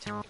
Yo,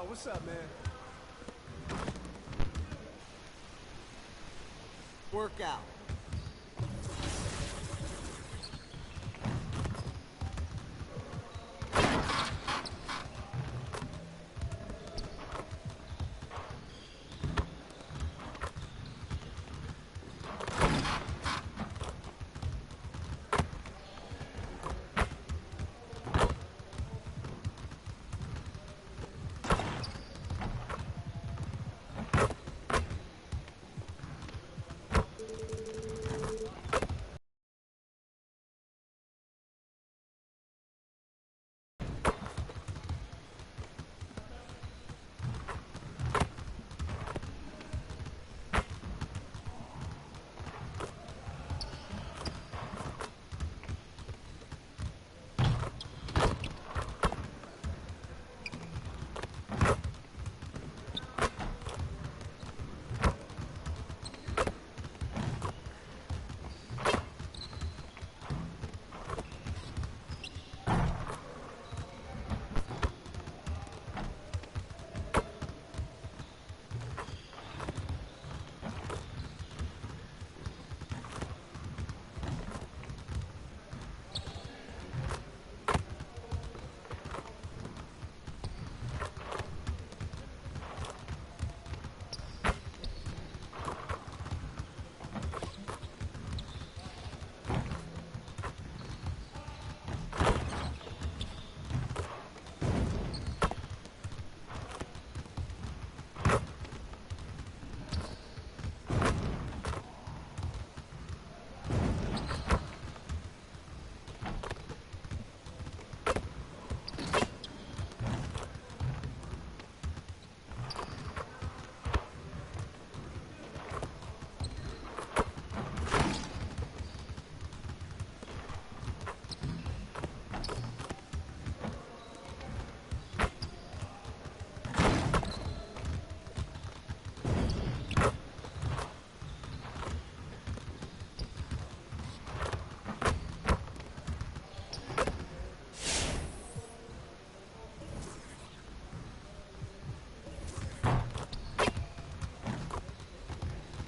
what's up, man? Workout.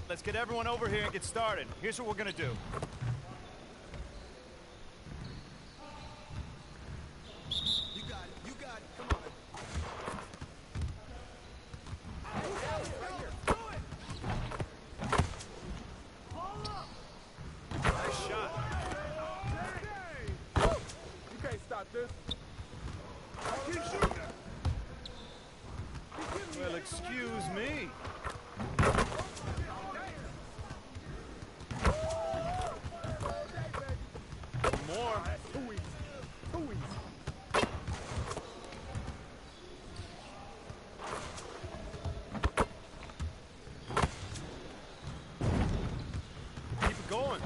Let's get everyone over here and get started. Here's what we're gonna do. You got it. You got it. Come on. Hey, right here. Do it. Hold up. Nice shot. You can't stop this. Keep shooting. Well, excuse me. More. Too easy. Too easy. Keep it going.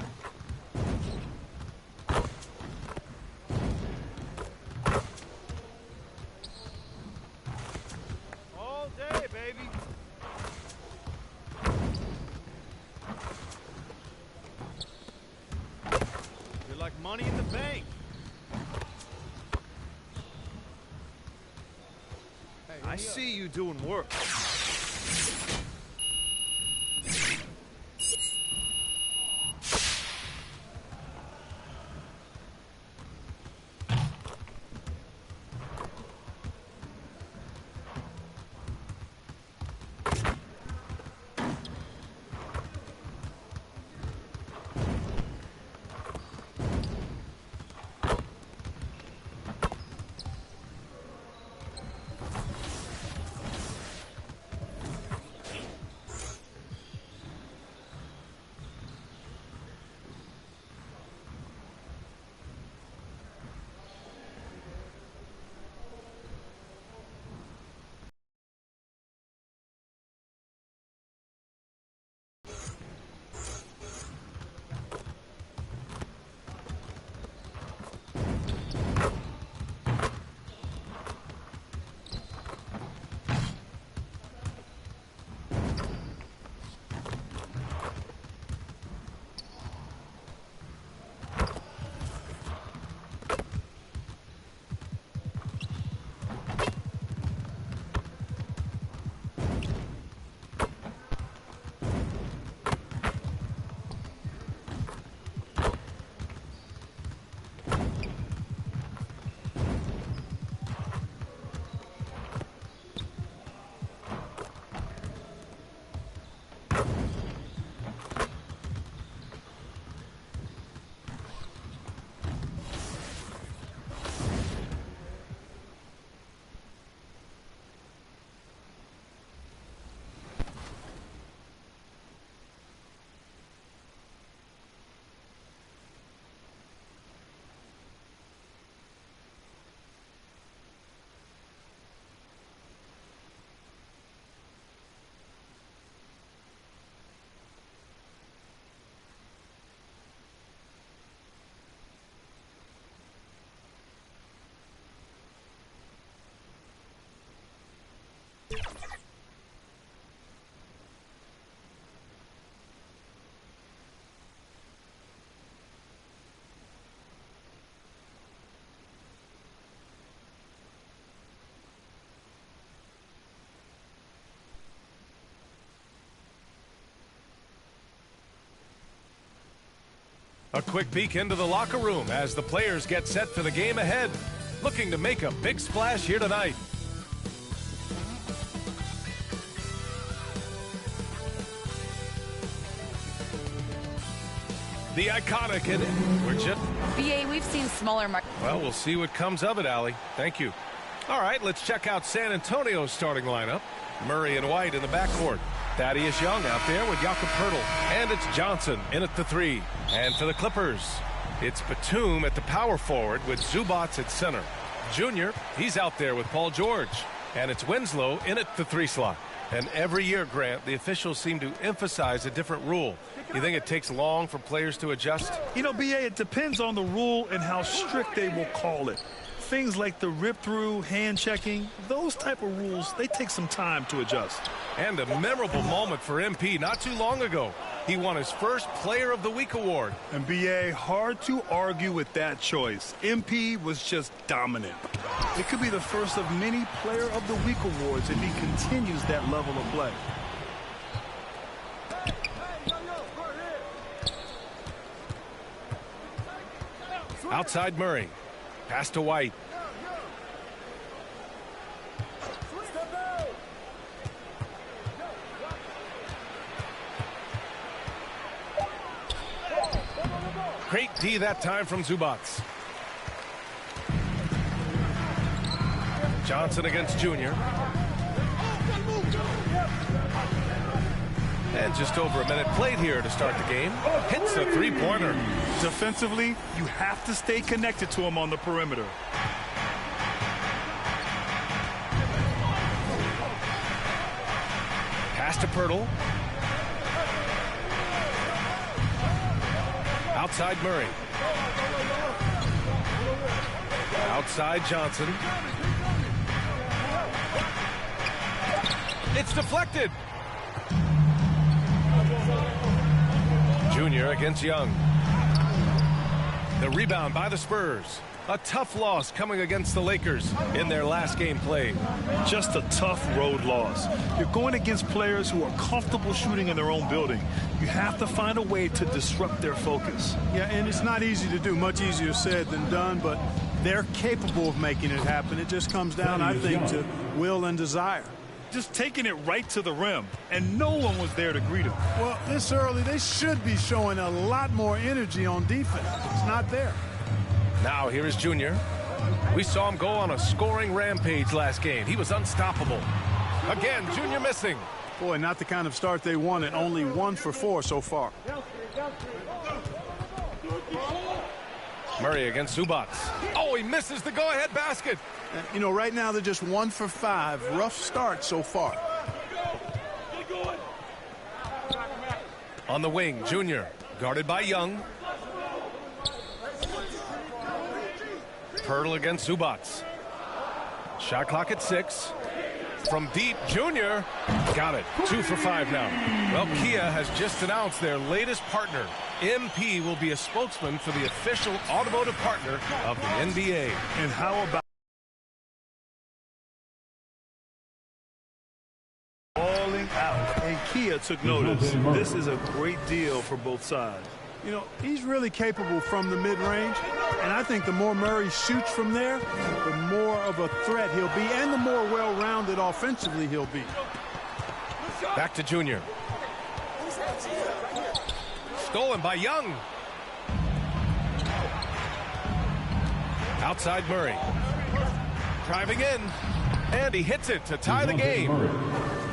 All day, baby. You're like money in the bank. Hey, I see you doing work. A quick peek into the locker room as the players get set for the game ahead. Looking to make a big splash here tonight. The iconic and we're just... BA, we've seen smaller Well, we'll see what comes of it, Allie. Thank you. All right, let's check out San Antonio's starting lineup. Murray and White in the backcourt. Thaddeus Young out there with Jakob Poeltl. And it's Johnson in at the 3. And for the Clippers, it's Batum at the power forward with Zubac at center. Junior, he's out there with Paul George. And it's Winslow in at the 3 slot. And every year, Grant, the officials seem to emphasize a different rule. You think it takes long for players to adjust? You know, BA, it depends on the rule and how strict they will call it. Things like the rip-through, hand-checking, those type of rules, they take some time to adjust. And a memorable moment for MP not too long ago. He won his first Player of the Week award. And BA, hard to argue with that choice. MP was just dominant. It could be the first of many Player of the Week awards if he continues that level of play. Outside Murray. Pass to White. Great D that time from Zubac. Johnson against Junior. And just over a minute played here to start the game. Hits a three-pointer. Defensively, you have to stay connected to him on the perimeter. Pass to Poeltl. Outside Murray. Outside Johnson. It's deflected. Junior against Young. The rebound by the Spurs. A tough loss coming against the Lakers in their last game played. Just a tough road loss. You're going against players who are comfortable shooting in their own building. You have to find a way to disrupt their focus. Yeah, and it's not easy to do. Much easier said than done, but they're capable of making it happen. It just comes down, I think, to will and desire. Just taking it right to the rim, and no one was there to greet him. Well, this early, they should be showing a lot more energy on defense. It's not there. Now here is Junior. We saw him go on a scoring rampage last game. He was unstoppable. Again, Junior missing. Boy, not the kind of start they wanted. Only 1 for 4 so far. Murray against Zubac. Oh, he misses the go-ahead basket. You know, right now they're just 1 for 5. Rough start so far. On the wing, Junior, guarded by Young. Poeltl against Zubac. Shot clock at 6. From deep, Junior got it. 2 for 5 now. Well, Kia has just announced their latest partner. MP will be a spokesman for the official automotive partner of the NBA. And how about balling out? And Kia took notice. This is a great deal for both sides. You know, he's really capable from the mid-range, and I think the more Murray shoots from there, the more of a threat he'll be, and the more well-rounded offensively he'll be. Back to Junior. Stolen by Young. Outside Murray. Driving in, and he hits it to tie the game.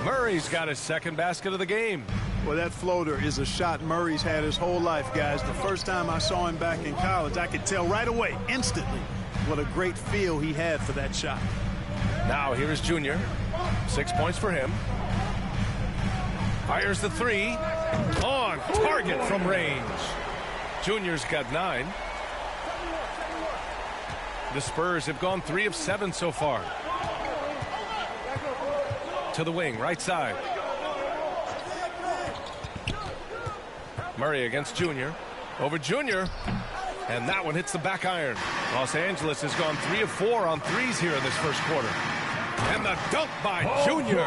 Murray's got his second basket of the game. Well, that floater is a shot Murray's had his whole life, guys. The first time I saw him back in college, I could tell right away, instantly, what a great feel he had for that shot. Now here's Junior. 6 points for him. Fires the 3. On target from range. Junior's got 9. The Spurs have gone 3 of 7 so far. To the wing, right side. Murray against Junior. Over Junior. And that one hits the back iron. Los Angeles has gone 3 of 4 on threes here in this first quarter. And the dunk by Junior.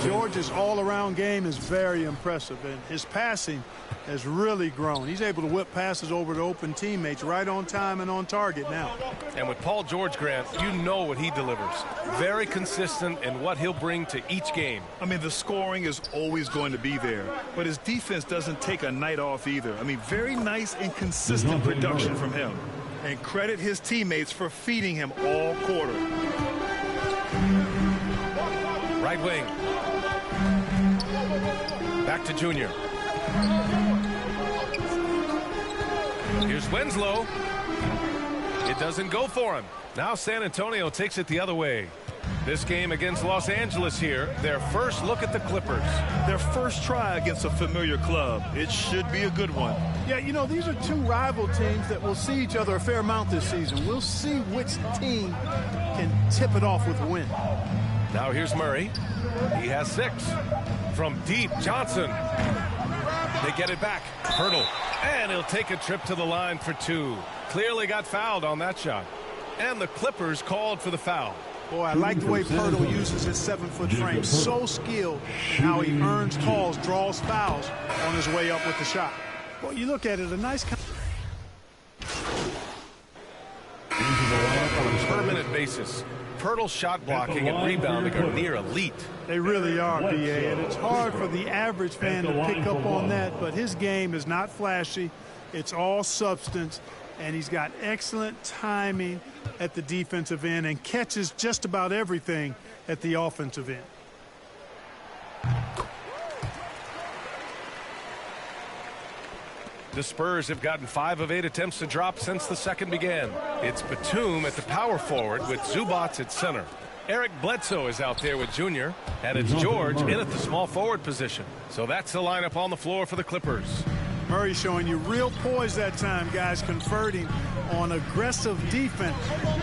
George's all-around game is very impressive, and his passing has really grown. He's able to whip passes over to open teammates right on time and on target now. And with Paul George, Grant, you know what he delivers. Very consistent in what he'll bring to each game. I mean, the scoring is always going to be there, but his defense doesn't take a night off either. I mean, very nice and consistent production from him. And credit his teammates for feeding him all quarter. Right wing. Back to Junior. Here's Winslow. It doesn't go for him. Now San Antonio takes it the other way. This game against Los Angeles here, their first look at the Clippers. Their first try against a familiar club. It should be a good one. Yeah, you know, these are two rival teams that will see each other a fair amount this season. We'll see which team can tip it off with a win. Now here's Murray. He has 6. From deep, Johnson. They get it back. Hurdle. And he'll take a trip to the line for 2. Clearly got fouled on that shot. And the Clippers called for the foul. Boy, I like the way Pirtle uses his 7-foot frame. So skilled in how he earns calls, draws fouls on his way up with the shot. Well, you look at it, a nice... On a per-minute basis, Pirtle's shot blocking and rebounding are near elite. They really are, B.A., and it's hard for the average fan to pick up on that, but his game is not flashy. It's all substance, and he's got excellent timing at the defensive end and catches just about everything at the offensive end. The Spurs have gotten 5 of 8 attempts to drop since the second began. It's Batum at the power forward with Zubats at center. Eric Bledsoe is out there with Junior, and it's George in at the small forward position. So that's the lineup on the floor for the Clippers. Murray showing you real poise that time, guys, converting on aggressive defense.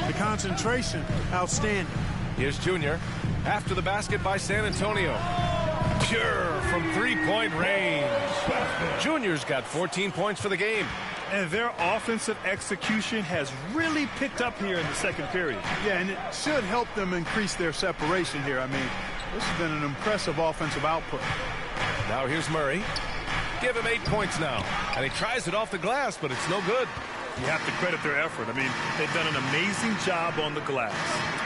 The concentration, outstanding. Here's Junior after the basket by San Antonio. Pure from three-point range. Junior's got 14 points for the game. And their offensive execution has really picked up here in the second period. Yeah, and it should help them increase their separation here. I mean, this has been an impressive offensive output. Now here's Murray. Give him 8 points now. And he tries it off the glass, but it's no good. You have to credit their effort. I mean, they've done an amazing job on the glass.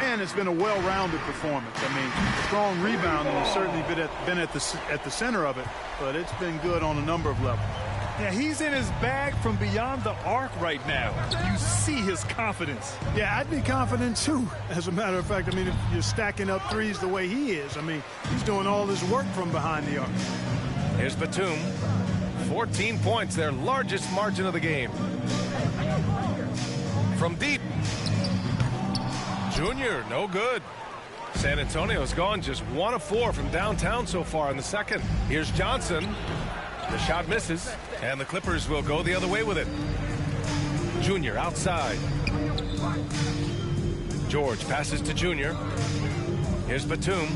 And it's been a well-rounded performance. I mean, strong rebounding has certainly been at the center of it, but it's been good on a number of levels. Yeah, he's in his bag from beyond the arc right now. You see his confidence. Yeah, I'd be confident too. As a matter of fact, I mean, if you're stacking up threes the way he is, I mean, he's doing all his work from behind the arc. Here's Batum. 14 points, their largest margin of the game. From deep. Junior, no good. San Antonio's gone just 1 of 4 from downtown so far in the second. Here's Johnson. The shot misses, and the Clippers will go the other way with it. Junior outside. George passes to Junior. Here's Batum.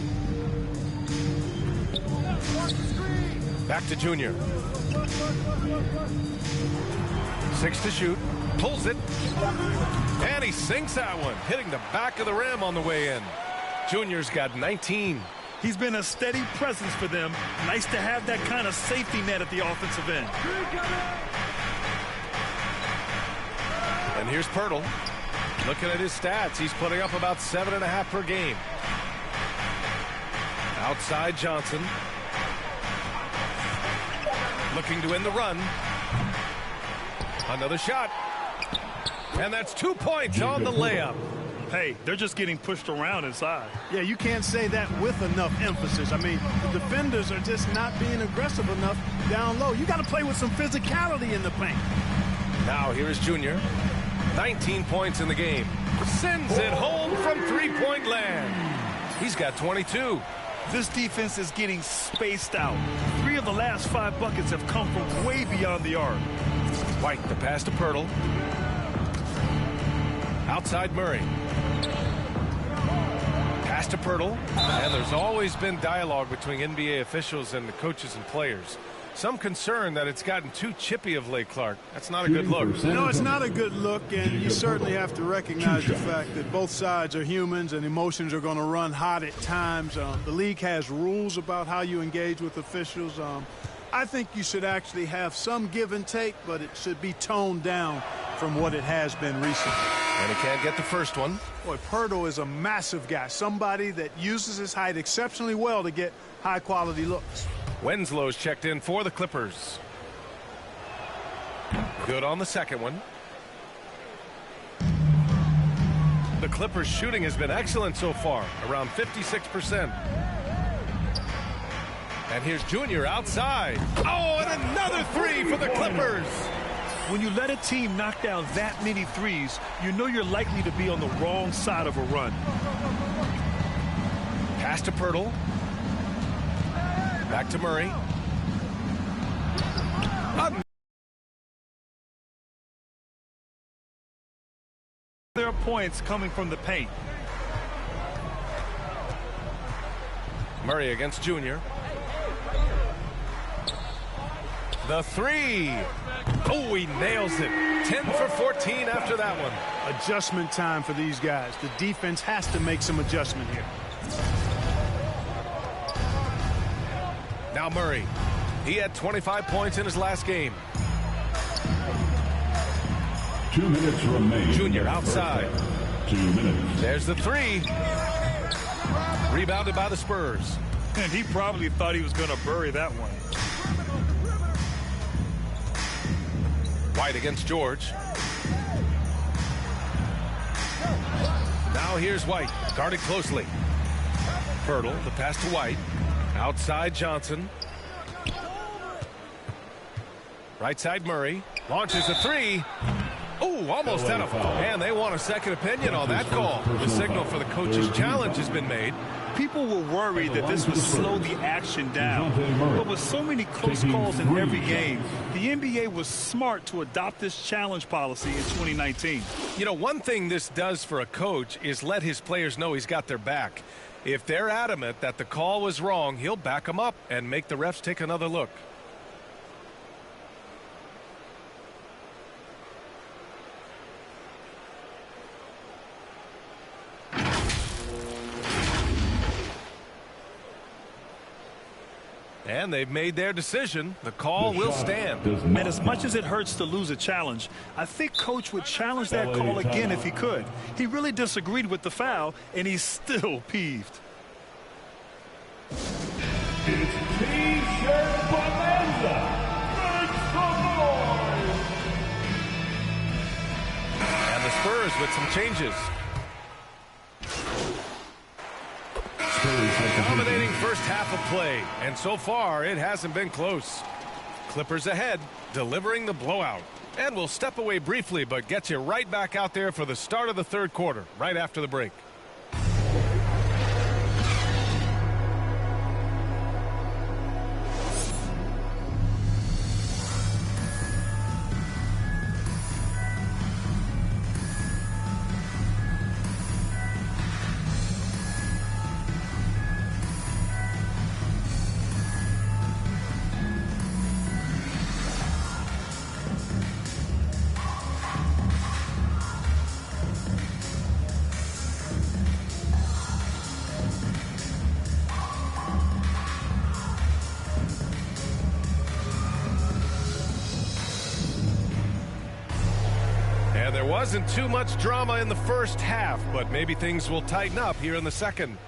Back to Junior. 6 to shoot. Pulls it. And he sinks that one, hitting the back of the rim on the way in. Junior's got 19. He's been a steady presence for them. Nice to have that kind of safety net at the offensive end. And here's Pirtle. Looking at his stats, he's putting up about 7.5 per game. Outside Johnson. Looking to end the run. Another shot. And that's 2 points on the layup. Hey, they're just getting pushed around inside. Yeah, you can't say that with enough emphasis. I mean, the defenders are just not being aggressive enough down low. You got to play with some physicality in the paint. Now here's Junior. 19 points in the game. Sends it home from three-point land. He's got 22. This defense is getting spaced out. 3 of the last 5 buckets have come from way beyond the arc. White, the pass to Pirtle. Outside Murray. Pass to Pirtle. And there's always been dialogue between NBA officials and the coaches and players. Some concern that it's gotten too chippy of late, Clark. That's not a good look. No, it's not a good look, and you certainly have to recognize the fact that both sides are humans and emotions are going to run hot at times. The league has rules about how you engage with officials. I think you should actually have some give and take, but it should be toned down from what it has been recently. And he can't get the first one. Boy, Pirtle is a massive guy, somebody that uses his height exceptionally well to get high-quality looks. Wenslow's checked in for the Clippers. Good on the second one. The Clippers' shooting has been excellent so far, around 56%. And here's Junior outside. Oh, and another three for the Clippers. When you let a team knock down that many threes, you know you're likely to be on the wrong side of a run. Pass to Pirtle. Back to Murray. There are points coming from the paint. Murray against Junior. The three. Oh, he nails it. 10 for 14 after that one. Adjustment time for these guys. The defense has to make some adjustment here. Now Murray. He had 25 points in his last game. 2 minutes remain. Junior outside. 2 minutes. There's the three. Rebounded by the Spurs. And he probably thought he was going to bury that one. White against George. Now here's White, guarded closely. Pirtle, the pass to White. Outside Johnson. Right side Murray. Launches a three. Oh, almost had a foul. And they want a second opinion on that call. The signal for the coach's challenge has been made. People were worried that this would slow the action down. But with so many close calls in every game, the NBA was smart to adopt this challenge policy in 2019. You know, one thing this does for a coach is let his players know he's got their back. If they're adamant that the call was wrong, he'll back them up and make the refs take another look. And they've made their decision. The call will stand. And as much as it hurts to lose a challenge, I think Coach would challenge that call again if he could. He really disagreed with the foul, and he's still peeved. It's T-shirt bonanza. Make some noise. And the Spurs with some changes. Dominating first half of play, and so far it hasn't been close. Clippers ahead, delivering the blowout. And we'll step away briefly, but get you right back out there for the start of the third quarter, right after the break. There wasn't too much drama in the first half, but maybe things will tighten up here in the second.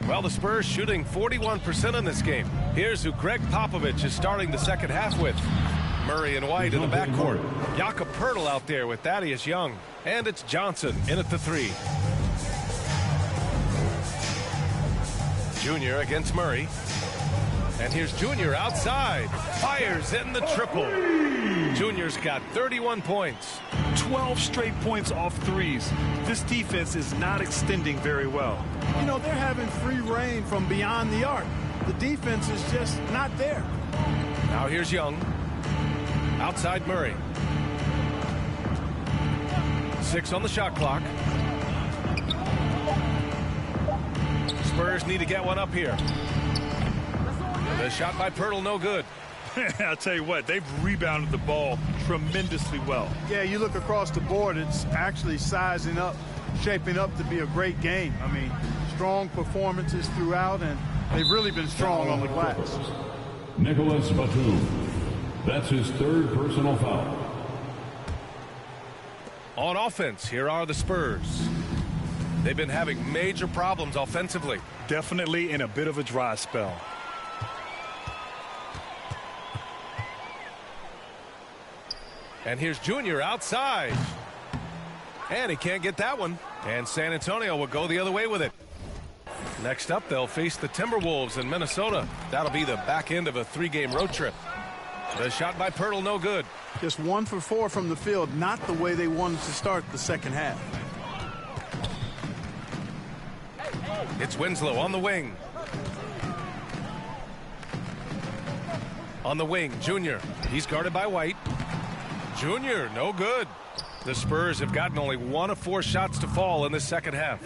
Well, the Spurs shooting 41% in this game. Here's who Greg Popovich is starting the second half with. Murray and White in the backcourt. Jakob Poeltl out there with Thaddeus Young. And it's Johnson in at the three. Junior against Murray. And here's Junior outside. Fires in the triple. Junior's got 31 points. 12 straight points off threes. This defense is not extending very well. You know, they're having free reign from beyond the arc. The defense is just not there. Now here's Young. Outside Murray. 6 on the shot clock. Spurs need to get one up here. The shot by Pirtle, no good. I'll tell you what, they've rebounded the ball tremendously well. Yeah, you look across the board, it's actually sizing up, shaping up to be a great game. I mean, strong performances throughout, and they've really been strong on the glass. Nicholas Batum. That's his third personal foul. On offense, here are the Spurs. They've been having major problems offensively. Definitely in a bit of a dry spell. And here's Junior outside. And he can't get that one. And San Antonio will go the other way with it. Next up, they'll face the Timberwolves in Minnesota. That'll be the back end of a 3-game road trip. The shot by Pirtle, no good. Just 1 for 4 from the field, not the way they wanted to start the second half. It's Winslow on the wing. On the wing, Junior. He's guarded by White. Junior, no good. The Spurs have gotten only 1 of 4 shots to fall in the second half.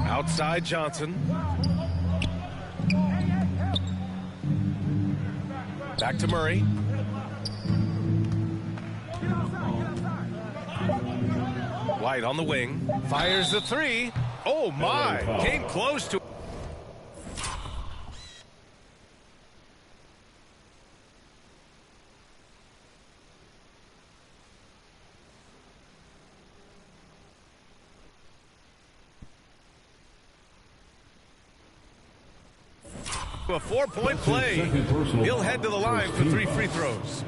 Outside Johnson. Back to Murray. White on the wing. Fires the 3. Oh, my. Came close to. A 4-point play. He'll head to the line for 3 free throws.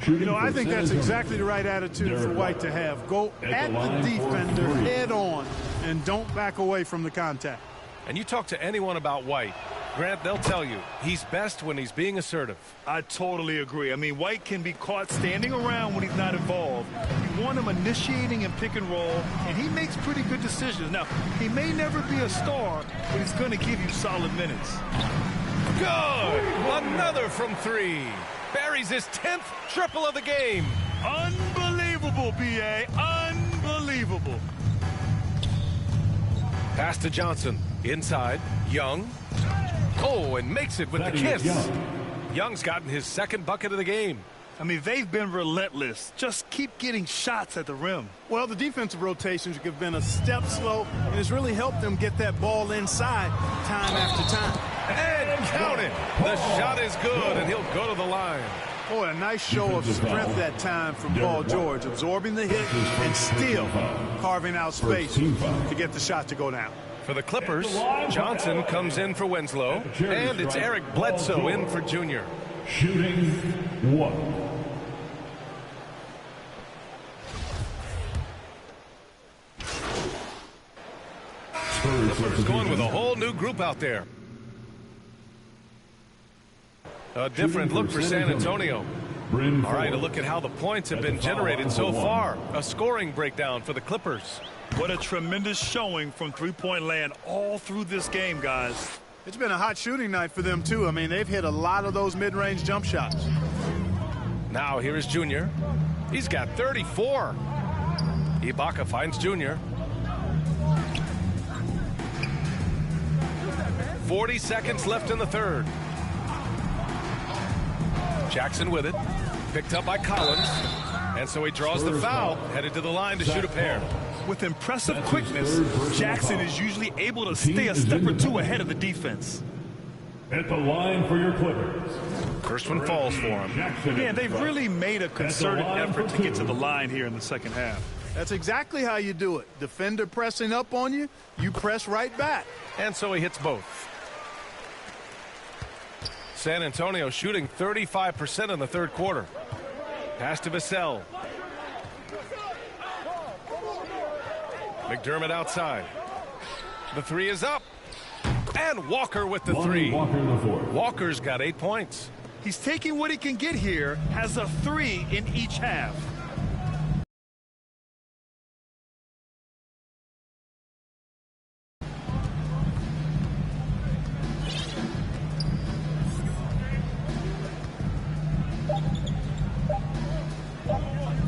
You know, I think that's exactly the right attitude for White to have. Go at the defender head on and don't back away from the contact. And you talk to anyone about White, Grant, they'll tell you he's best when he's being assertive. I totally agree. I mean, White can be caught standing around when he's not involved. You want him initiating and pick and roll, and he makes pretty good decisions. Now, he may never be a star, but he's going to give you solid minutes. Good! Another from 3. Buries his 10th triple of the game. Unbelievable, B.A. Unbelievable. Pass to Johnson. Inside. Young. Oh, and makes it with the kiss. Young's gotten his 2nd bucket of the game. I mean, they've been relentless. Just keep getting shots at the rim. Well, the defensive rotations have been a step slow, and it's really helped them get that ball inside time after time. And count it. The shot is good, and he'll go to the line. Boy, a nice show of strength that time from Paul George, absorbing the hit and still carving out space to get the shot to go down. For the Clippers, Johnson comes in for Winslow, and it's Eric Bledsoe in for Junior. Shooting 1. Clippers going with a whole new group out there. A different look for San Antonio. All right, a look at how the points have been generated so far. A scoring breakdown for the Clippers. What a tremendous showing from three-point land all through this game, guys. It's been a hot shooting night for them, too. I mean, they've hit a lot of those mid-range jump shots. Now here is Junior. He's got 34. Ibaka finds Junior. 40 seconds left in the third. Jackson with it. Picked up by Collins. And so he draws the foul, headed to the line to shoot a pair. With impressive quickness, Jackson is usually able to stay a step or 2 ahead of the defense. At the line for your Clippers. First one falls for him. Man, they've really made a concerted effort to get to the line here in the second half. That's exactly how you do it. Defender pressing up on you, you press right back. And so he hits both. San Antonio shooting 35% in the third quarter. Pass to Vassell. McDermott outside. The 3 is up. And Walker with the 3. Walker's got 8 points. He's taking what he can get here, has a 3 in each half.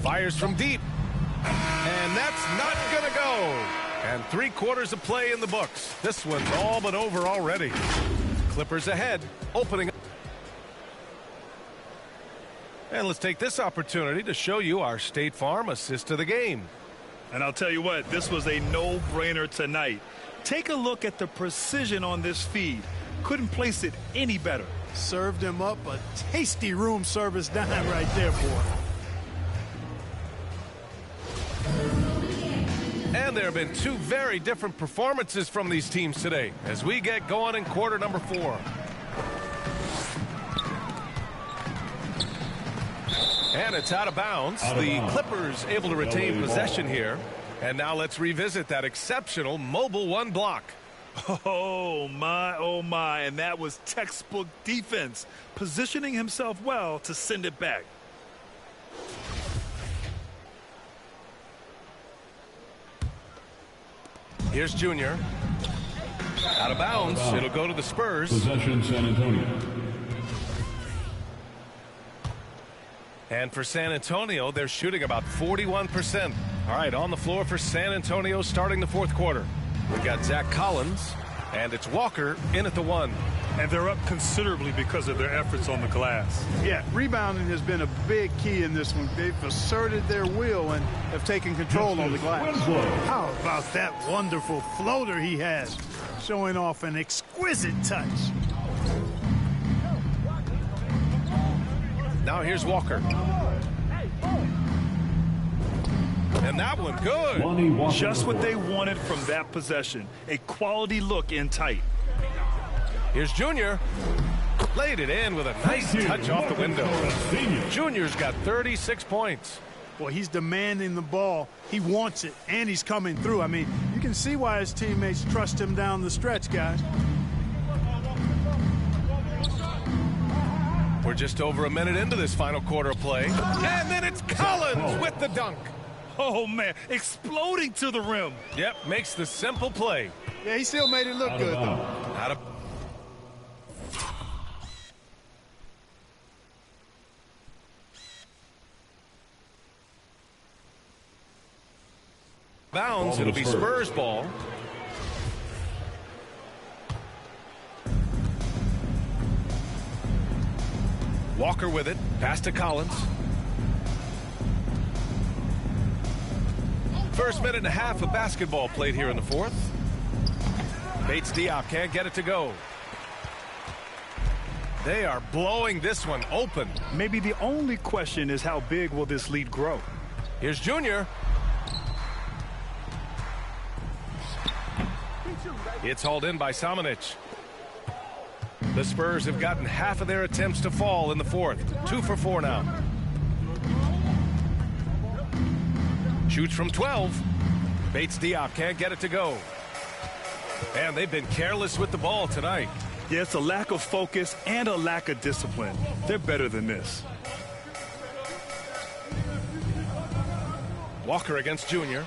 Fires from deep. And that's not going to go. And 3/4 of play in the books. This one's all but over already. Clippers ahead, opening up. And let's take this opportunity to show you our State Farm assist of the game. And I'll tell you what, this was a no-brainer tonight. Take a look at the precision on this feed. Couldn't place it any better. Served him up a tasty room service dime right there, boy. And there have been two very different performances from these teams today as we get going in quarter number 4. And it's out of bounds. The Clippers able to retain possession here. And now let's revisit that exceptional mobile one block. Oh, my. And that was textbook defense, positioning himself well to send it back. Here's Junior. Out of bounds. It'll go to the Spurs. Possession, San Antonio. And for San Antonio, they're shooting about 41%. All right, on the floor for San Antonio starting the 4th quarter. We've got Zach Collins, and it's Walker in at the 1. And they're up considerably because of their efforts on the glass. Yeah, rebounding has been a big key in this one. They've asserted their will and have taken control on the glass. How about that wonderful floater he has, showing off an exquisite touch. Now here's Walker. And that one good. Just what they wanted from that possession. A quality look in tight. Here's Junior. Laid it in with a nice touch off the window. Junior's got 36 points. Well, he's demanding the ball. He wants it, and he's coming through. I mean, you can see why his teammates trust him down the stretch, guys. We're just over a minute into this final quarter of play. And then it's Collins with the dunk. Oh, man, exploding to the rim. Yep, makes the simple play. Yeah, he still made it look good, though. Out of bounds. It'll be Spurs ball. Walker with it. Pass to Collins. First minute and a half of basketball played here in the 4th. Bates Diop can't get it to go. They are blowing this one open. Maybe the only question is how big will this lead grow? Here's Junior. It's hauled in by Samanic. The Spurs have gotten half of their attempts to fall in the 4th. 2 for 4 now. Shoots from 12. Bates Diop can't get it to go. And they've been careless with the ball tonight. Yeah, it's a lack of focus and a lack of discipline. They're better than this. Walker against Junior.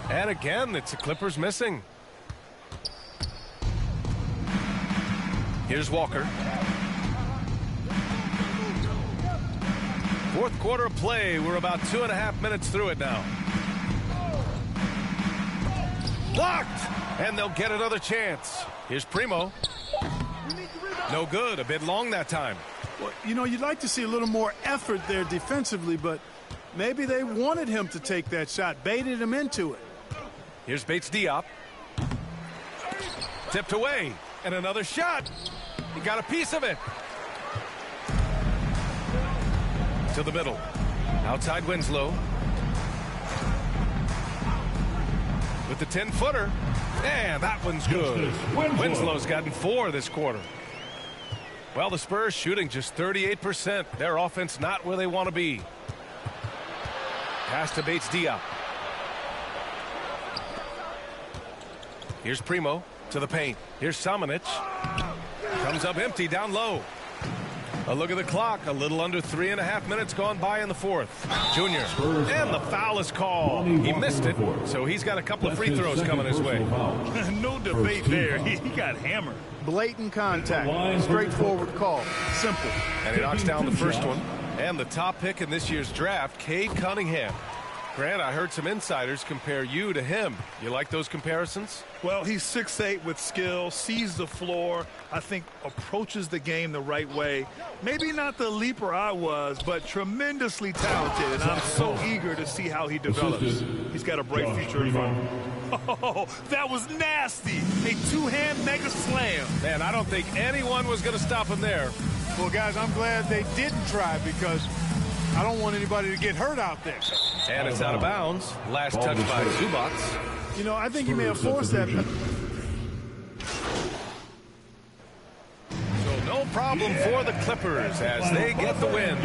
And again, it's the Clippers missing. Here's Walker. 4th quarter of play. We're about 2.5 minutes through it now. Blocked! And they'll get another chance. Here's Primo. No good. A bit long that time. Well, you know, you'd like to see a little more effort there defensively, but maybe they wanted him to take that shot, baited him into it. Here's Bates Diop. Tipped away. And another shot. He got a piece of it. To the middle. Outside Winslow. With the 10-footer. And that one's good. Winslow's gotten 4 this quarter. Well, the Spurs shooting just 38%. Their offense not where they want to be. Pass to Bates Diop. Here's Primo to the paint. Here's Samanic. Comes up empty down low. A look at the clock. A little under 3.5 minutes gone by in the 4th. Junior. And the foul is called. He missed it, so he's got a couple of free throws coming his way. No debate there. He got hammered. Blatant contact. Straightforward call. Simple. And he knocks down the first one. And the top pick in this year's draft, Cade Cunningham. Grant, I heard some insiders compare you to him. You like those comparisons? Well, he's 6'8" with skill, sees the floor, I think approaches the game the right way. Maybe not the leaper I was, but tremendously talented, and I'm so eager to see how he develops. He's got a bright future in front of him. Oh, that was nasty. A two-hand mega slam. Man, I don't think anyone was going to stop him there. Well, guys, I'm glad they didn't try because I don't want anybody to get hurt out there. And it's out of bounds. Last touch by Zubats. You know, I think he may have forced that. So no problem for the Clippers as they get the win.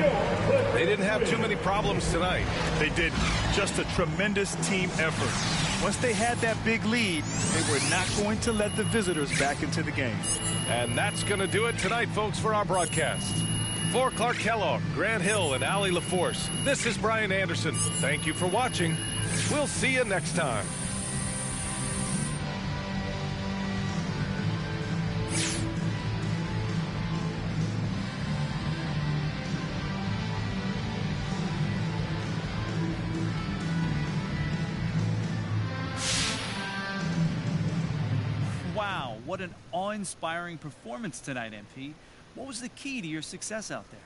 They didn't have too many problems tonight. They did just a tremendous team effort. Once they had that big lead, they were not going to let the visitors back into the game. And that's going to do it tonight, folks, for our broadcast. For Clark Kellogg, Grant Hill, and Allie LaForce, this is Brian Anderson. Thank you for watching. We'll see you next time. Wow, what an awe-inspiring performance tonight, MP. What was the key to your success out there?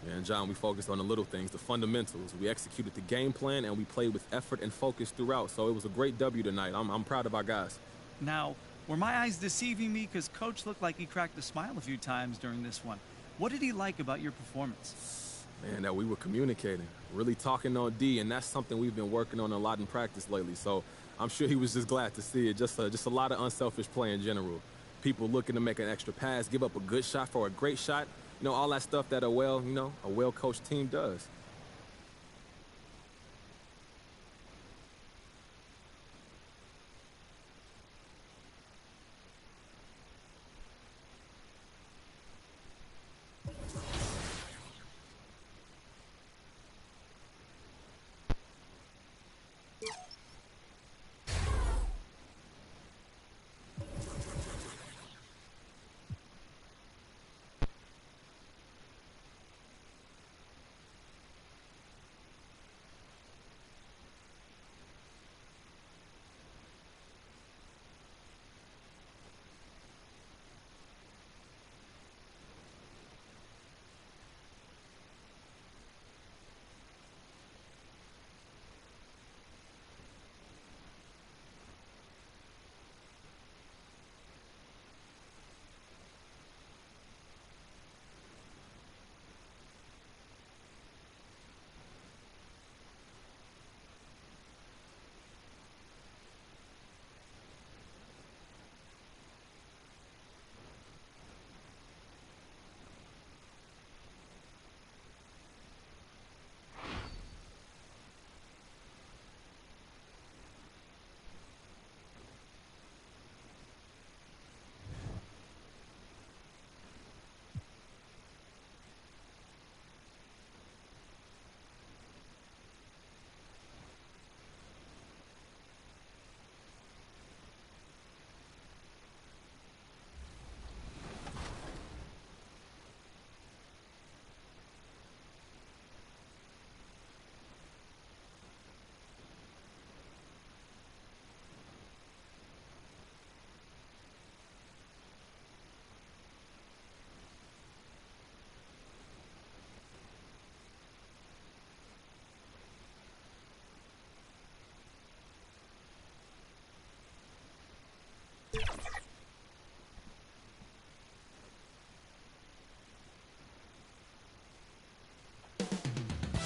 Yeah, and John, we focused on the little things, the fundamentals. We executed the game plan, and we played with effort and focus throughout. So it was a great W tonight. I'm proud of our guys. Now, were my eyes deceiving me? Because Coach looked like he cracked a smile a few times during this one. What did he like about your performance? Man, that we were communicating, really talking on D, and that's something we've been working on a lot in practice lately. So I'm sure he was just glad to see it. Just a lot of unselfish play in general. People looking to make an extra pass, give up a good shot for a great shot. You know, all that stuff that a well-coached team does.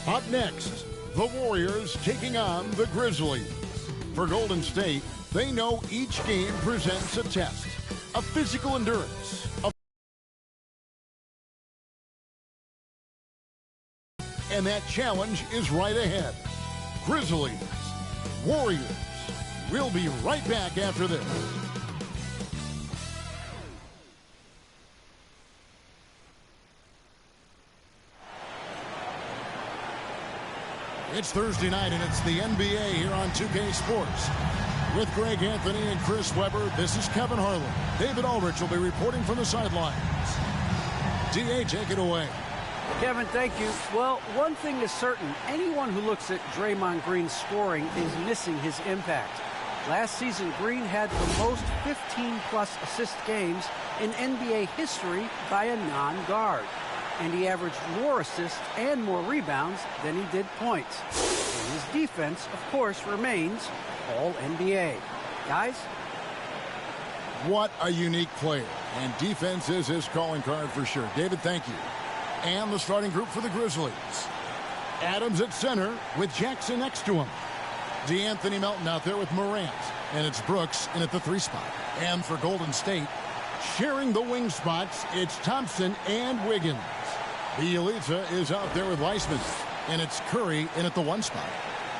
Up next, the Warriors taking on the Grizzlies. For Golden State, they know each game presents a test, a physical endurance, and that challenge is right ahead. Grizzlies, Warriors. We'll be right back after this. It's Thursday night, and it's the NBA here on 2K Sports. With Greg Anthony and Chris Webber, this is Kevin Harlan. David Aldrich will be reporting from the sidelines. DA, take it away. Kevin, thank you. Well, one thing is certain. Anyone who looks at Draymond Green's scoring is missing his impact. Last season, Green had the most 15-plus assist games in NBA history by a non-guard. And he averaged more assists and more rebounds than he did points. And his defense, of course, remains all NBA. Guys? What a unique player. And defense is his calling card for sure. David, thank you. And the starting group for the Grizzlies. Adams at center with Jackson next to him. DeAnthony Melton out there with Morant. And it's Brooks in at the 3 spot. And for Golden State, sharing the wing spots, it's Thompson and Wiggins. Bielitsa is out there with Weissman. And it's Curry in at the 1 spot.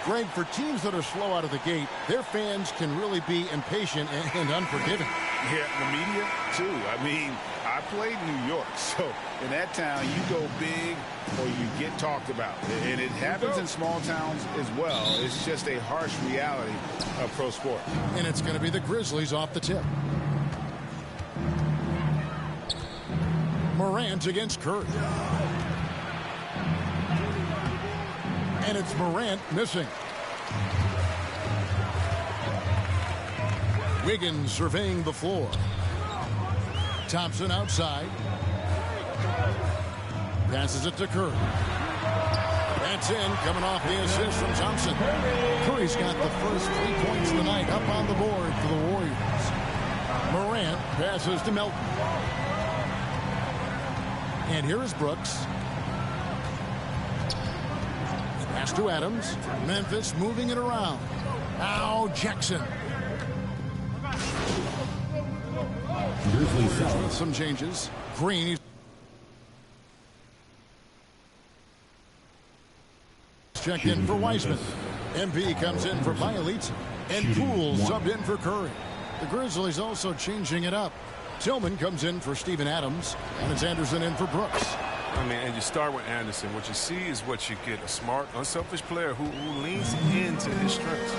Greg, for teams that are slow out of the gate, their fans can really be impatient and unforgiving. Yeah, the media, too. I mean, I played New York, so in that town, you go big or you get talked about. And it happens in small towns as well. It's just a harsh reality of pro sport. And it's going to be the Grizzlies off the tip. Morant against Curry. And it's Morant missing. Wiggins surveying the floor. Thompson outside. Passes it to Curry. That's in, coming off the assist from Thompson. Curry's got the first 3 points of the night up on the board for the Warriors. Morant passes to Melton. And here is Brooks. Pass to Adams. Memphis moving it around. Now Jackson. With some changes. Green. Checked in for Weissman. MP comes in for Bielitsa. And Poole subbed in for Curry. The Grizzlies also changing it up. Tillman comes in for Steven Adams. And it's Anderson in for Brooks. I mean, and you start with Anderson. What you see is what you get. A smart, unselfish player who leans into his strengths.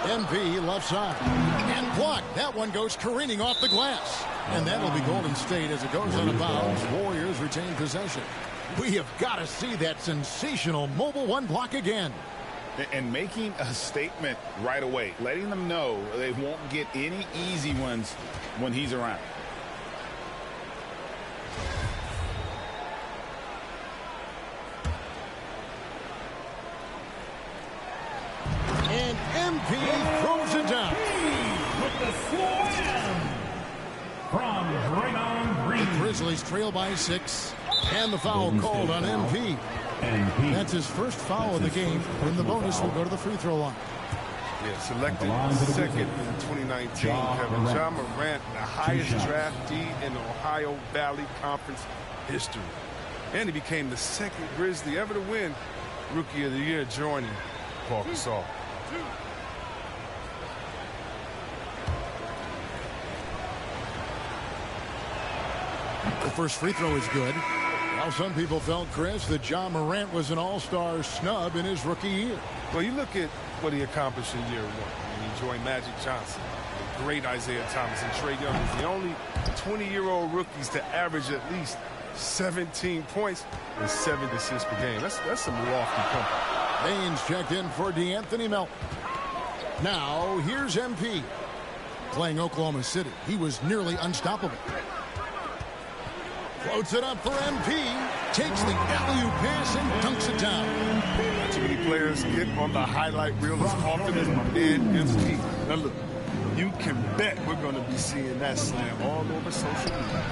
MP left side. And blocked. That one goes careening off the glass. And that'll be Golden State as it goes out of bounds. Warriors retain possession. We have got to see that sensational mobile 1 block again. And making a statement right away. Letting them know they won't get any easy ones when he's around. And MP throws it down. With the slam from Draymond Green. The Grizzlies trail by 6. And the foul called on MP. That's his first foul of the game. And the bonus will go to the free throw line. Yeah, selected second in 2019. Kevin Ja Morant, the highest draftee in Ohio Valley Conference history. And he became the second Grizzly ever to win Rookie of the Year, joining Paul Gasol. The first free throw is good. Now some people felt, Chris, that Ja Morant was an all-star snub in his rookie year. Well, you look at what he accomplished in year 1. He joined Magic Johnson, the great Isaiah Thomas, and Trae Young is the only 20-year-old rookies to average at least 17 points and 7 assists per game. That's some lofty company. Baines checked in for DeAnthony Melton. Now, here's MP. Playing Oklahoma City, he was nearly unstoppable. Floats it up for MP. Takes the alley-oop pass and dunks it down. Not too many players get on the highlight reel as often as my man MP. Now look, you can bet we're going to be seeing that slam all over social media.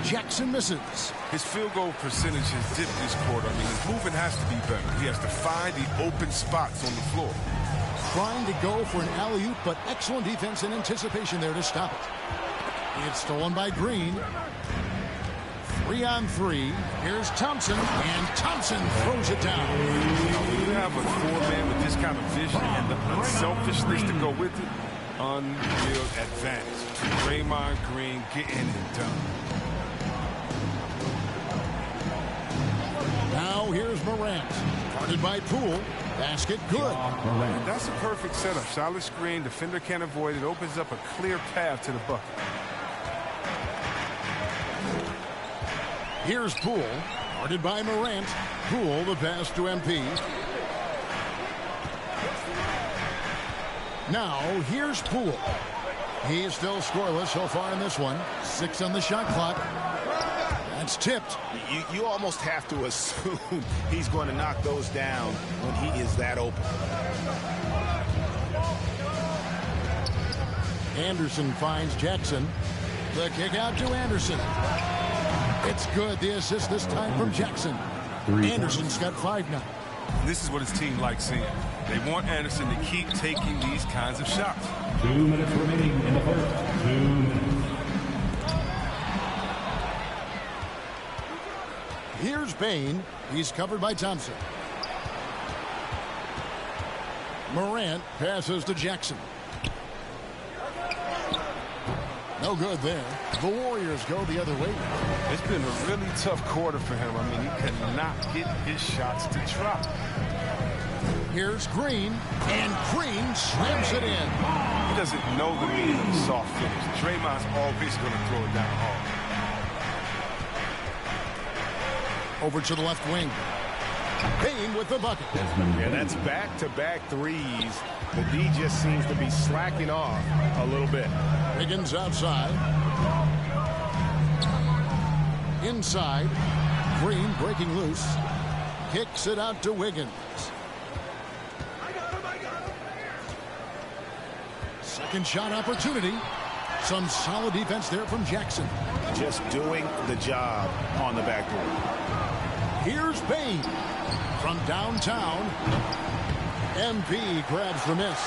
Jackson misses. His field goal percentage has dipped this quarter. I mean, his movement has to be better. He has to find the open spots on the floor. Trying to go for an alley-oop, but excellent defense and anticipation there to stop it. It's stolen by Green. 3-on-3. Here's Thompson, and Thompson throws it down. When you have a 4-man with this kind of vision and the unselfishness to go with it, unreal advantage. Draymond Green getting it done. Now here's Morant. Guarded by Poole. Basket good. That's a perfect setup. Solid screen. Defender can't avoid it. Opens up a clear path to the bucket. Here's Poole. Guarded by Morant. Poole the pass to MP. Now here's Poole. He's still scoreless so far in this one. 6 on the shot clock. That's tipped. You almost have to assume he's going to knock those down when he is that open. Anderson finds Jackson. The kick out to Anderson. It's good. The assist this time from Jackson. Anderson's got 5 now. This is what his team likes seeing. They want Anderson to keep taking these kinds of shots. 2 minutes remaining in the first. 2 minutes. Here's Bain. He's covered by Thompson. Morant passes to Jackson. No good there. The Warriors go the other way. It's been a really tough quarter for him. I mean, he cannot get his shots to drop. Here's Green, and Green slams it in. He doesn't know the meaning of a soft finish. Draymond's always going to throw it down hard. Over to the left wing. Bain with the bucket. Yeah, that's back-to-back threes. The D just seems to be slacking off a little bit. Wiggins outside. Inside. Green breaking loose. Kicks it out to Wiggins. Second shot opportunity. Some solid defense there from Jackson. Just doing the job on the backboard. Here's Bain from downtown. MP grabs the miss.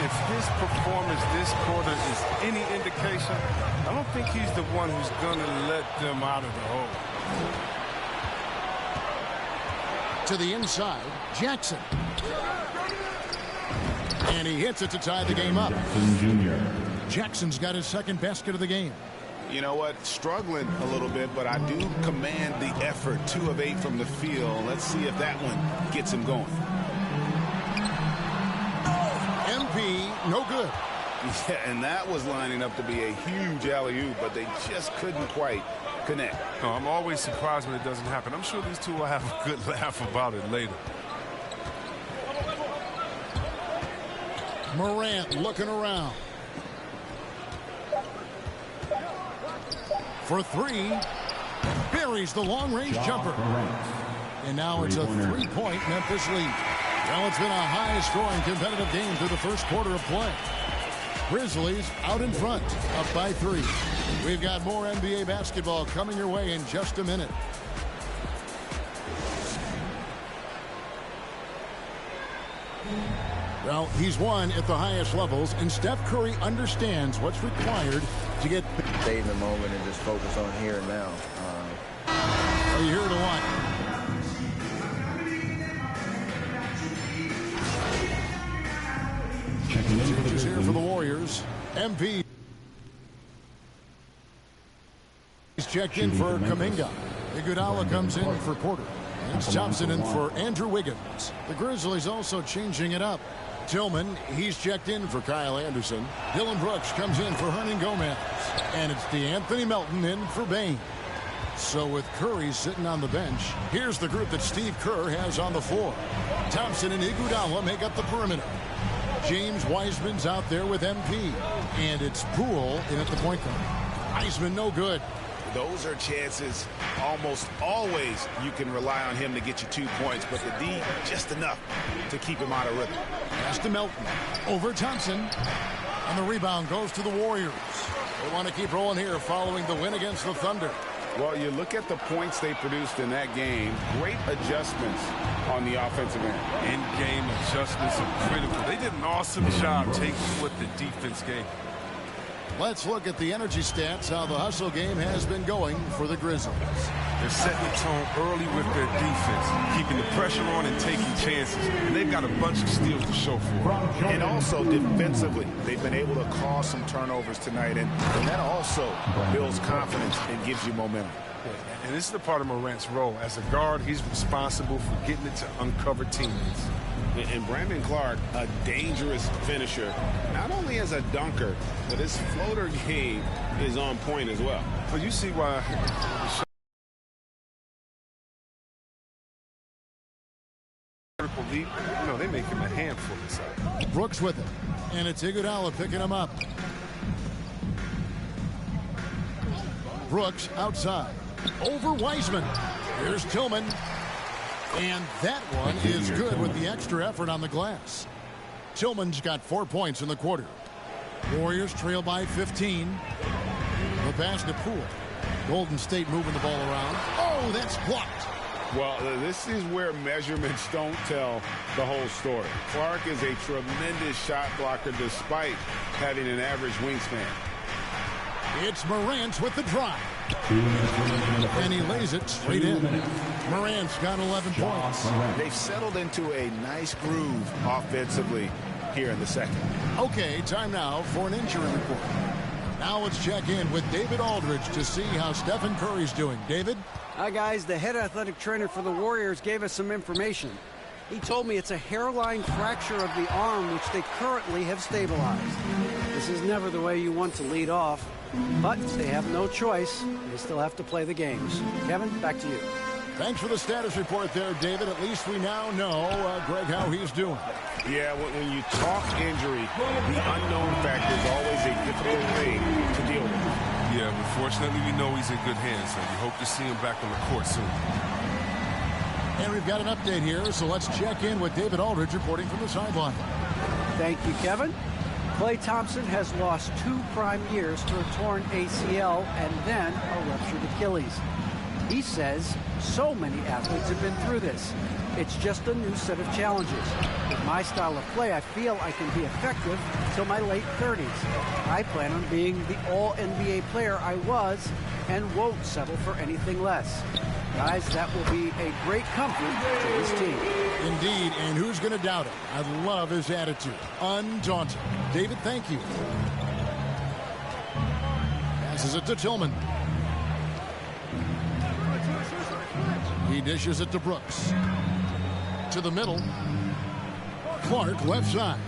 If his performance this quarter is any indication, I don't think he's the one who's going to let them out of the hole. To the inside, Jackson. And he hits it to tie the game up. Jackson's got his second basket of the game. You know what? Struggling a little bit, but I do command the effort. 2 of 8 from the field. Let's see if that one gets him going. MP, no good. Yeah, and that was lining up to be a huge alley-oop, but they just couldn't quite connect. No, I'm always surprised when it doesn't happen. I'm sure these two will have a good laugh about it later. Morant looking around. For 3. Buries the long-range jumper. And now it's a 3-point Memphis lead. Well, it's been a high-scoring competitive game through the first quarter of play. Grizzlies out in front, up by 3. We've got more NBA basketball coming your way in just a minute. Well, he's won at the highest levels, and Steph Curry understands what's required to get... Stay in the moment and just focus on here and now. Are you here to what? Changes here for the Warriors. MP. He's checked in for Kuminga. Iguodala comes in for Porter. It's Thompson in for Andrew Wiggins. The Grizzlies also changing it up. Tillman, he's checked in for Kyle Anderson. Dylan Brooks comes in for Hernan Gomez. And it's DeAnthony Melton in for Bain. So with Curry sitting on the bench, here's the group that Steve Kerr has on the floor. Thompson and Iguodala make up the perimeter. James Wiseman's out there with MP. And it's Poole in at the point guard. Wiseman no good. Those are chances almost always you can rely on him to get you 2 points, but the D just enough to keep him out of rhythm. Pass to Melton. Over Thompson. And the rebound goes to the Warriors. They want to keep rolling here following the win against the Thunder. Well, you look at the points they produced in that game. Great adjustments on the offensive end. In-game adjustments are critical. They did an awesome job taking what the defense gave. Let's look at the energy stats, how the hustle game has been going for the Grizzlies. They're setting the tone early with their defense, keeping the pressure on and taking chances. And they've got a bunch of steals to show for it. And also defensively, they've been able to cause some turnovers tonight. And that also builds confidence and gives you momentum. And this is the part of Morant's role. As a guard, he's responsible for getting it to uncover teammates. And Brandon Clark, a dangerous finisher, not only as a dunker, but his floater game is on point as well. Well, you see why couple lead, they make him a handful inside. Brooks with it. And it's Iguodala picking him up. Brooks outside. Over Wiseman. Here's Tillman. And that one is good with the extra effort on the glass. Tillman's got 4 points in the quarter. Warriors trail by 15. The pass to Poole. Golden State moving the ball around. Oh, that's blocked. Well, this is where measurements don't tell the whole story. Clark is a tremendous shot blocker despite having an average wingspan. It's Morant with the drive. And he lays it straight in. Morant's got 11 points. They've settled into a nice groove offensively here in the second. Okay, time now for an injury report. Now let's check in with David Aldridge to see how Stephen Curry's doing. David? Hi, guys. The head athletic trainer for the Warriors gave us some information. He told me it's a hairline fracture of the arm, which they currently have stabilized. This is never the way you want to lead off, but they have no choice. They still have to play the games. Kevin, back to you. Thanks for the status report there, David. At least we now know, Greg, how he's doing. Yeah, when you talk injury, the unknown factor is always a difficult thing to deal with. Yeah, but fortunately, we know he's in good hands, and we hope to see him back on the court soon. And we've got an update here, so let's check in with David Aldridge reporting from the sideline. Thank you, Kevin. Klay Thompson has lost 2 prime years to a torn ACL and then a ruptured Achilles. He says so many athletes have been through this. It's just a new set of challenges. With my style of play, I feel I can be effective till my late 30s. I plan on being the all-NBA player I was and won't settle for anything less. Guys, that will be a great comfort to this team. Indeed, and who's going to doubt it? I love his attitude. Undaunted. David, thank you. Passes it to Tillman. He dishes it to Brooks. To the middle. Clark left side.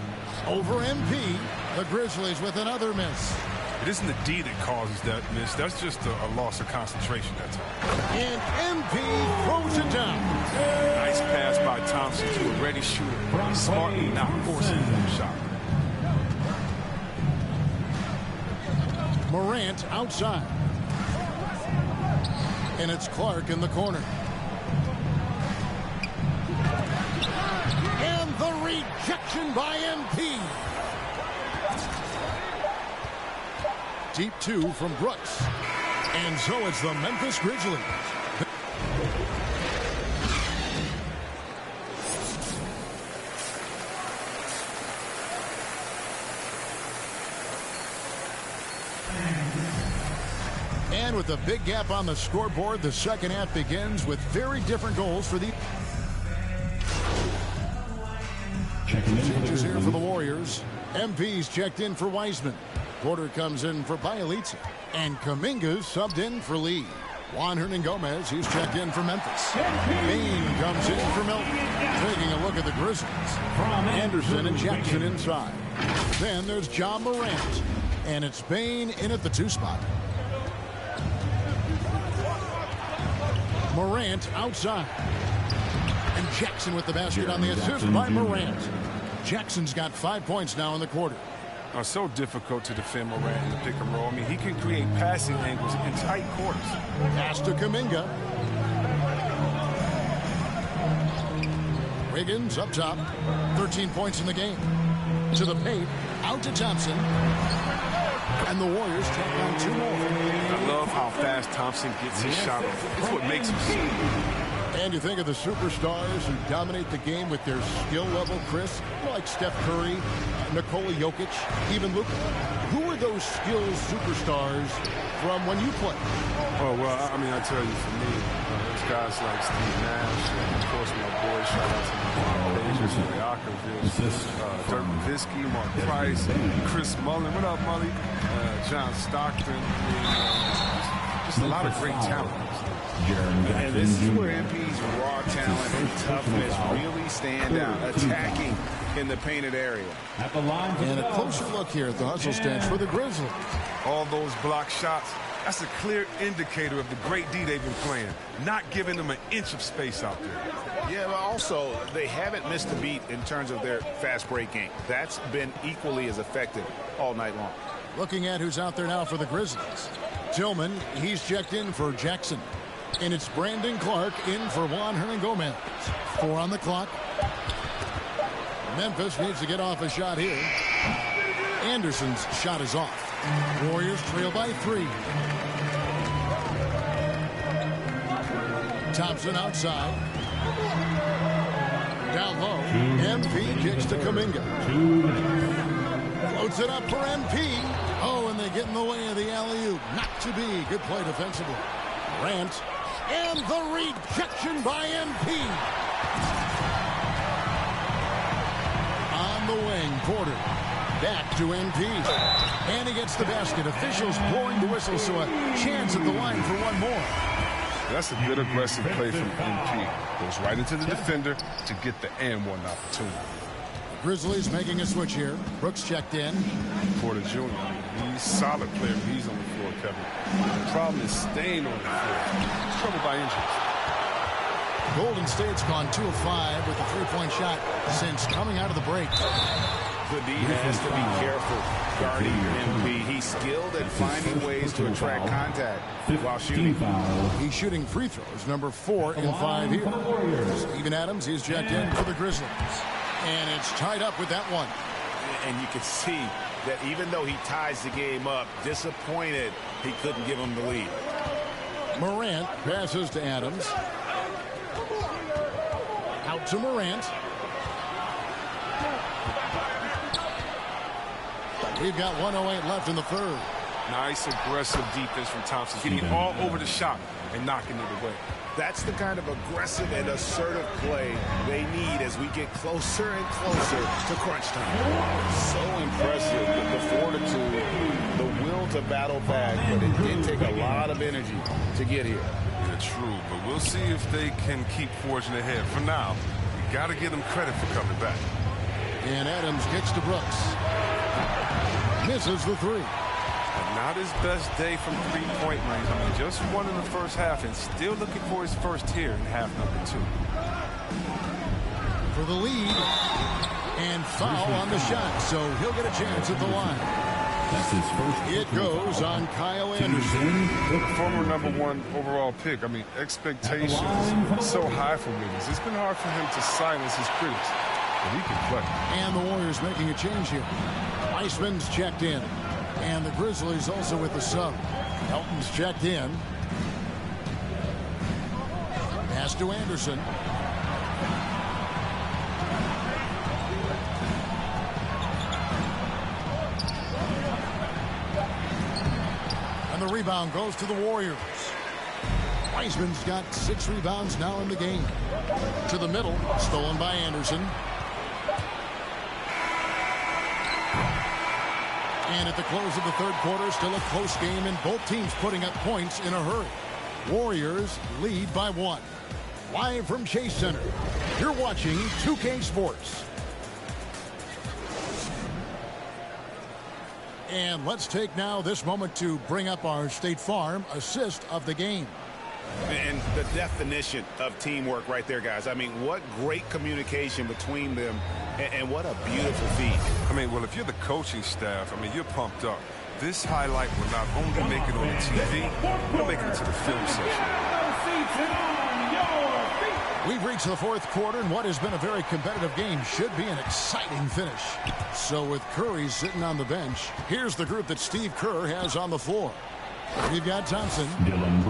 Over MP. The Grizzlies with another miss. It isn't the D that causes that miss. That's just a loss of concentration, that's all. And MP throws it down. Nice pass by Thompson to a ready shooter. Smartly not forcing the shot. Morant outside. And it's Clark in the corner. And the rejection by MP. Deep 2 from Brooks. And so it's the Memphis Grizzlies. And with a big gap on the scoreboard, the second half begins with very different goals for the changes here for the Warriors. MP's checked in for Wiseman. Porter comes in for Bielitsa. And Kuminga's subbed in for Lee. Juan Hernan-Gomez, he's checked in for Memphis. Bain comes in for Milton. Taking a look at the Grizzlies. Anderson and Jackson inside. Then there's John Morant. And it's Bain in at the 2 spot. Morant outside. And Jackson with the basket on the assist by Morant. Jackson's got 5 points now in the quarter. So difficult to defend Morant in the pick and roll. I mean, he can create passing angles in tight quarters. Pass to Kuminga. Wiggins up top. 13 points in the game. To the paint. Out to Thompson. And the Warriors take on 2 more. I love how fast Thompson gets his shot off. It's what makes him see. And you think of the superstars who dominate the game with their skill level, Chris, like Steph Curry, Nikola Jokic, even Luka. Who are those skills superstars from when you played? Oh, well, I mean, I tell you, for me, there's guys like Steve Nash, and of course, my boy, shout out to my Ray Yakovich, Dirk Nowitzki, Mark Price, Chris Mullin. What up, Mully? John Stockton. Just a lot of great talent. And this is where MP's raw talent and toughness really stand out, attacking in the painted area. And a closer look here at the hustle stance for the Grizzlies. All those block shots, That's a clear indicator of the great D they've been playing, not giving them an inch of space out there. Yeah, but also, they haven't missed a beat in terms of their fast break game. That's been equally as effective all night long. Looking at who's out there now for the Grizzlies. Tillman, he's checked in for Jackson. And it's Brandon Clark in for Juan Hernangomez. 4 on the clock. Memphis needs to get off a shot here. Anderson's shot is off. Warriors trail by 3. Thompson outside. Down low. MP kicks to Kuminga. Floats it up for MP. Oh, and they get in the way of the alley-oop. Not to be. Good play defensively. Grant. And the rejection by MP. On the wing, Porter. Back to MP. And he gets the basket. Officials blowing the whistle, so a chance at the line for one more. That's a good aggressive play from MP. Goes right into the defender to get the and one opportunity. Grizzlies making a switch here. Brooks checked in. Porter Jr., he's a solid player when he's on the floor, Kevin. The problem is staying on the floor. He's troubled by injuries. Golden State's gone 2 of 5 with a 3-point shot since coming out of the break. The D has to be careful guarding MP. He's skilled at finding ways to attract contact while shooting. He's shooting free throws, number 4 in 5 here. Steven Adams, he's checked in for the Grizzlies. And it's tied up with that one. And you can see that even though he ties the game up, disappointed he couldn't give him the lead. Morant passes to Adams. Out to Morant. We've got 1:08 left in the third. Nice aggressive defense from Thompson, getting all over the shot and knocking it away. That's the kind of aggressive and assertive play they need as we get closer and closer to crunch time. So impressive, the fortitude, the will to battle back, but it did take a lot of energy to get here. Yeah, true, but we'll see if they can keep forging ahead. For now, we got to give them credit for coming back. And Adams kicks to Brooks. Misses the 3. Not his best day from three-point range. I mean, just won in the first half and still looking for his first here in half number 2. For the lead. And foul on the shot, so he'll get a chance at the line. That's his first. It goes on Kyle Anderson. Former #1 overall pick. I mean, expectations so high for Wiggins. It's been hard for him to silence his critics, but he can play. And the Warriors making a change here. Weissman's checked in. And the Grizzlies also with the sub. Elton's checked in. Pass to Anderson. And the rebound goes to the Warriors. Weissman's got 6 rebounds now in the game. To the middle, stolen by Anderson. And at the close of the third quarter, still a close game, and both teams putting up points in a hurry. Warriors lead by 1. Live from Chase Center, you're watching 2K Sports. And let's take now this moment to bring up our State Farm assist of the game. And the definition of teamwork right there, guys. I mean, what great communication between them, and what a beautiful feat. I mean, well, if you're the coaching staff, I mean, you're pumped up. This highlight will not only make it on the TV, it'll make it to the film session. We've reached the fourth quarter, and what has been a very competitive game should be an exciting finish. So with Curry sitting on the bench, here's the group that Steve Kerr has on the floor. We've got Thompson,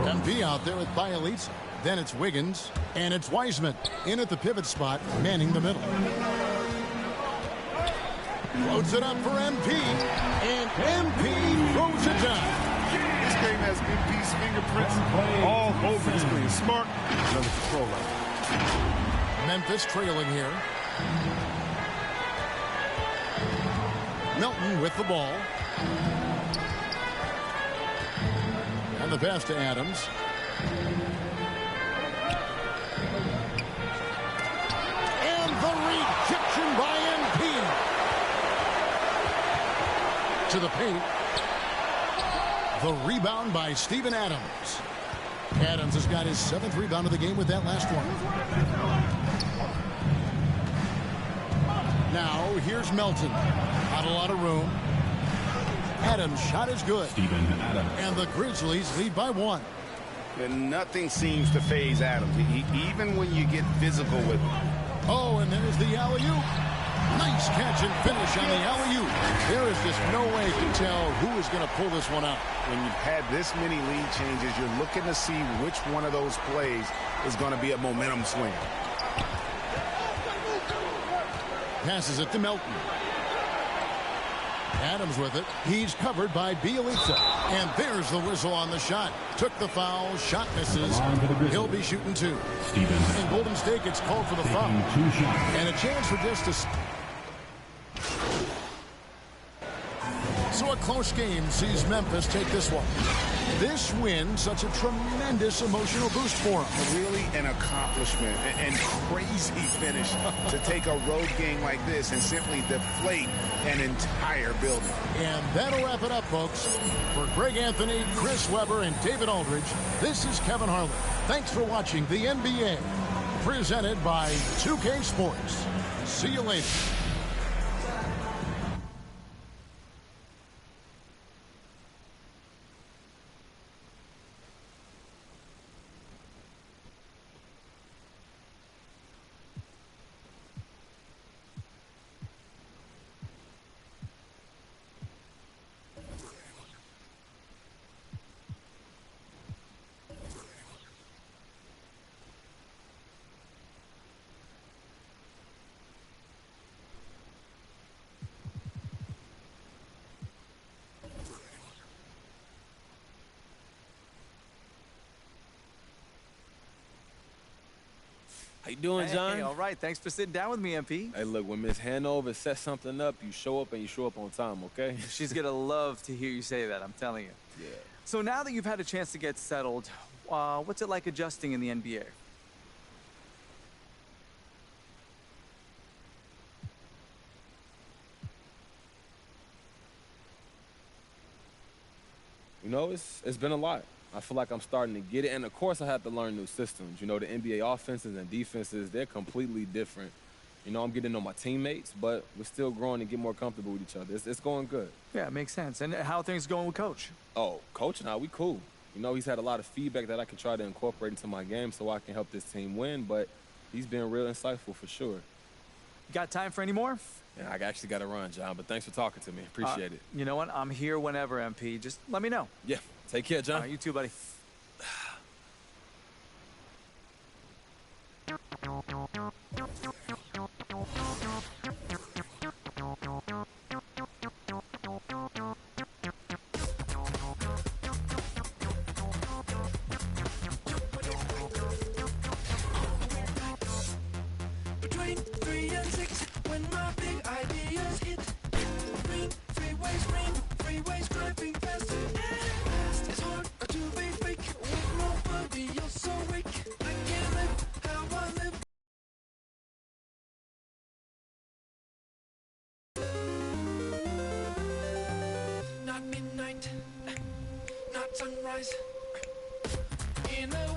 MP out there with Bielitsa. Then it's Wiggins, and it's Wiseman in at the pivot spot, manning the middle. Floats it up for MP, and MP throws it down. This game has MP's fingerprints all over the screen. Smart, under control. Memphis trailing here. Milton with the ball. And the pass to Adams. And the rejection by MP. To the paint. The rebound by Steven Adams. Adams has got his 7th rebound of the game with that last one. Now, here's Melton. Not a lot of room. Adams' shot is good. Steven Adams. And the Grizzlies lead by 1. And nothing seems to faze Adams, even when you get physical with him. Oh, and there's the alley-oop. Nice catch and finish on the alley-oop. There is just no way to tell who is going to pull this one out. When you've had this many lead changes, you're looking to see which one of those plays is going to be a momentum swing. Passes it to Melton. Adams with it. He's covered by Bielitsa. And there's the whistle on the shot. Took the foul. Shot misses. He'll be shooting 2. In Golden State gets called for the foul. And a chance for just a... So a close game sees Memphis take this one. This win, such a tremendous emotional boost for them. Really an accomplishment and crazy finish to take a road game like this and simply deflate an entire building. And that'll wrap it up, folks. For Greg Anthony, Chris Webber, and David Aldridge, this is Kevin Harlan. Thanks for watching the NBA, presented by 2K Sports. See you later. How you doing, John? Hey, all right. Thanks for sitting down with me, MP. Hey, look, when Miss Hanover sets something up, you show up and you show up on time, okay? She's going to love to hear you say that, I'm telling you. Yeah. So now that you've had a chance to get settled, what's it like adjusting in the NBA? You know, it's been a lot. I feel like I'm starting to get it. And, of course, I have to learn new systems. You know, the NBA offenses and defenses, they're completely different. You know, I'm getting to know my teammates, but we're still growing and get more comfortable with each other. It's going good. Yeah, it makes sense. And how are things going with Coach? Oh, Coach and I, we cool. You know, he's had a lot of feedback that I can try to incorporate into my game so I can help this team win, but he's been real insightful for sure. You got time for any more? Yeah, I actually got to run, John, but thanks for talking to me. Appreciate it. You know what? I'm here whenever, MP. Just let me know. Yeah. Take care, John. You too, buddy. Between 3 and 6, when my big ideas hit. Green, freeways driving fast. It's hard to be fake with nobody else awake. I can't live how I live. Not midnight, not sunrise. In a